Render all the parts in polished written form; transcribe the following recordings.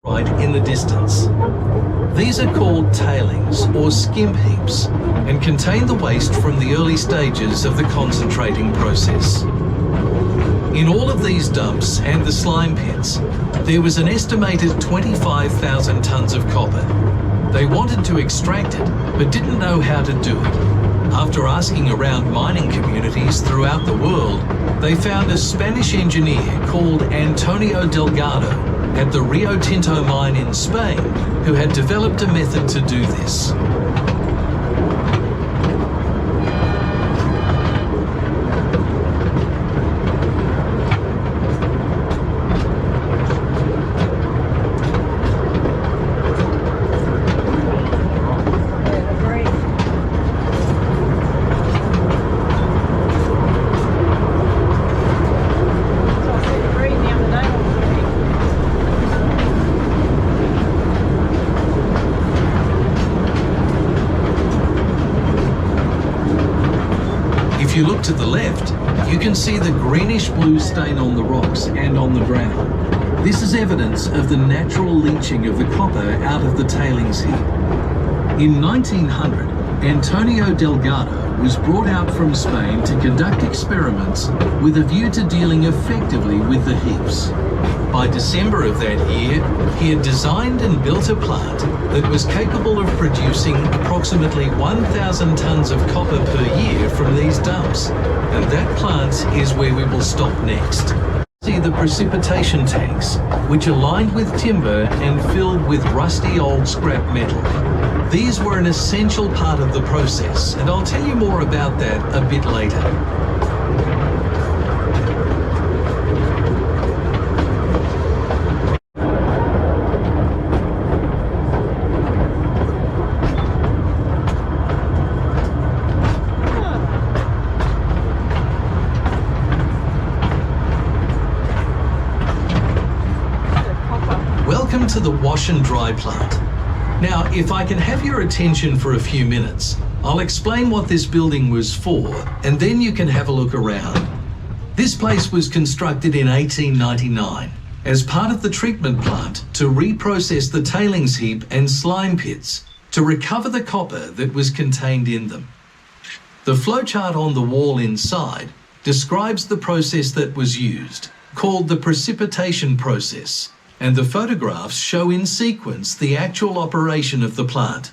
right in the distance. These are called tailings or skimp heaps and contain the waste from the early stages of the concentrating process. In all of these dumps and the slime pits, there was an estimated 25,000 tonnes of copper. They wanted to extract it, but didn't know how to do it. After asking around mining communities throughout the world, they found a Spanish engineer called Antonio Delgado at the Rio Tinto mine in Spain who had developed a method to do this. If you look to the left, you can see the greenish-blue stain on the rocks and on the ground. This is evidence of the natural leaching of the copper out of the tailings heap. In 1900, Antonio Delgado was brought out from Spain to conduct experiments with a view to dealing effectively with the heaps. By December of that year, he had designed and built a plant that was capable of producing approximately 1,000 tonnes of copper per year from these dumps. And that plant is where we will stop next. See the precipitation tanks, which are lined with timber and filled with rusty old scrap metal. These were an essential part of the process, and I'll tell you more about that a bit later. Welcome to the wash and dry plant. Now, if I can have your attention for a few minutes, I'll explain what this building was for, and then you can have a look around. This place was constructed in 1899 as part of the treatment plant to reprocess the tailings heap and slime pits to recover the copper that was contained in them. The flowchart on the wall inside describes the process that was used, called the precipitation process, and the photographs show in sequence the actual operation of the plant.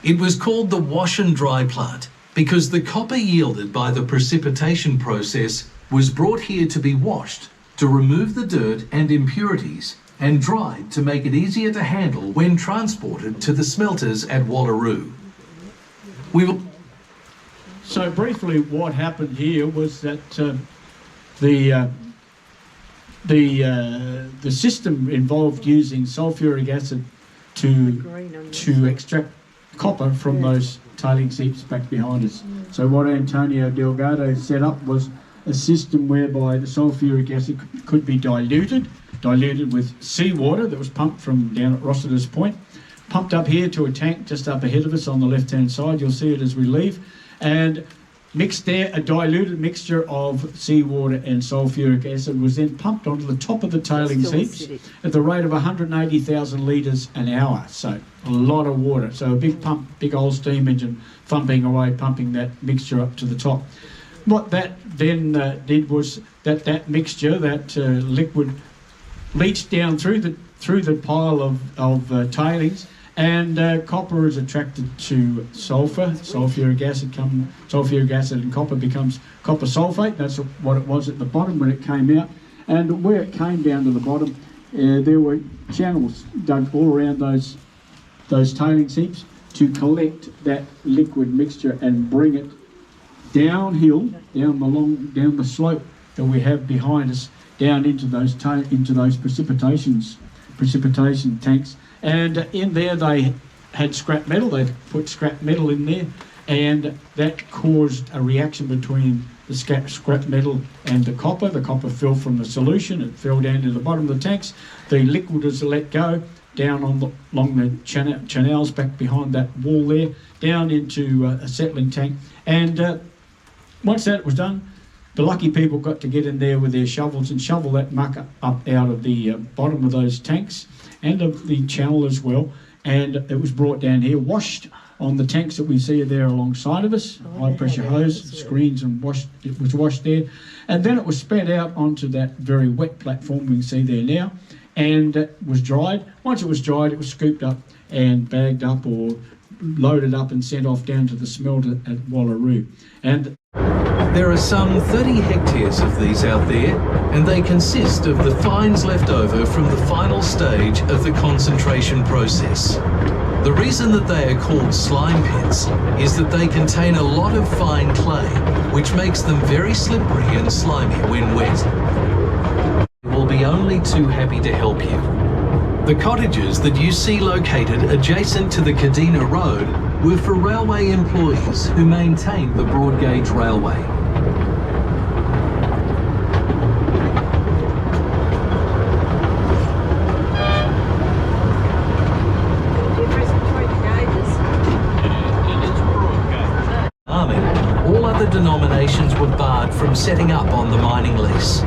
It was called the wash and dry plant because the copper yielded by the precipitation process was brought here to be washed to remove the dirt and impurities and dried to make it easier to handle when transported to the smelters at Wallaroo. So briefly, what happened here was that the system involved using sulfuric acid to extract copper from those tailings heaps back behind us. So what Antonio Delgado set up was a system whereby the sulfuric acid could be diluted with seawater that was pumped from down at Rossiter's Point, pumped up here to a tank just up ahead of us on the left-hand side. You'll see it as we leave, and mixed there, a diluted mixture of seawater and sulfuric acid was then pumped onto the top of the tailings heaps at the rate of 180,000 litres an hour. So a lot of water. So a big pump, big old steam engine thumping away, pumping that mixture up to the top. What that then did was that mixture, that liquid, leached down through the pile of tailings. And copper is attracted to sulfur, sulfuric acid and copper becomes copper sulfate. That's what it was at the bottom when it came out. And where it came down to the bottom, there were channels dug all around those tailings heaps to collect that liquid mixture and bring it downhill, down the slope that we have behind us, down into those precipitation tanks. And in there they had scrap metal. They put scrap metal in there, and that caused a reaction between the scrap metal and the copper. The copper fell from the solution. It fell down to the bottom of the tanks. The liquid was let go down along the channels back behind that wall there, down into a settling tank. And once that was done, the lucky people got to get in there with their shovels and shovel that muck up out of the bottom of those tanks and of the channel as well. And it was brought down here, washed on the tanks that we see there alongside of us, high pressure hose, screens, and it was washed there. And then it was spat out onto that very wet platform we can see there now, and it was dried. Once it was dried, it was scooped up and bagged up or loaded up and sent off down to the smelter at Wallaroo. And there are some 30 hectares of these out there, and they consist of the fines left over from the final stage of the concentration process. The reason that they are called slime pits is that they contain a lot of fine clay, which makes them very slippery and slimy when wet. We'll be only too happy to help you. The cottages that you see located adjacent to the Kadina Road were for railway employees who maintained the broad gauge railway. All other denominations were barred from setting up on the mining lease.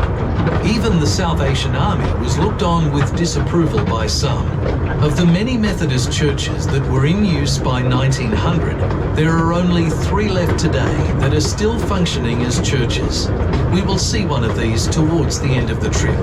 Even the Salvation Army was looked on with disapproval by some. Of the many Methodist churches that were in use by 1900, there are only 3 left today that are still functioning as churches. We will see one of these towards the end of the trip.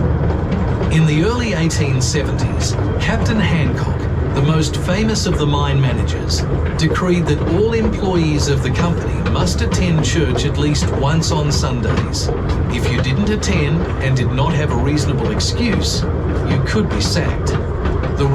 In the early 1870s, Captain Hancock, the most famous of the mine managers, decreed that all employees of the company must attend church at least once on Sundays. If you didn't attend and did not have a reasonable excuse, you could be sacked. The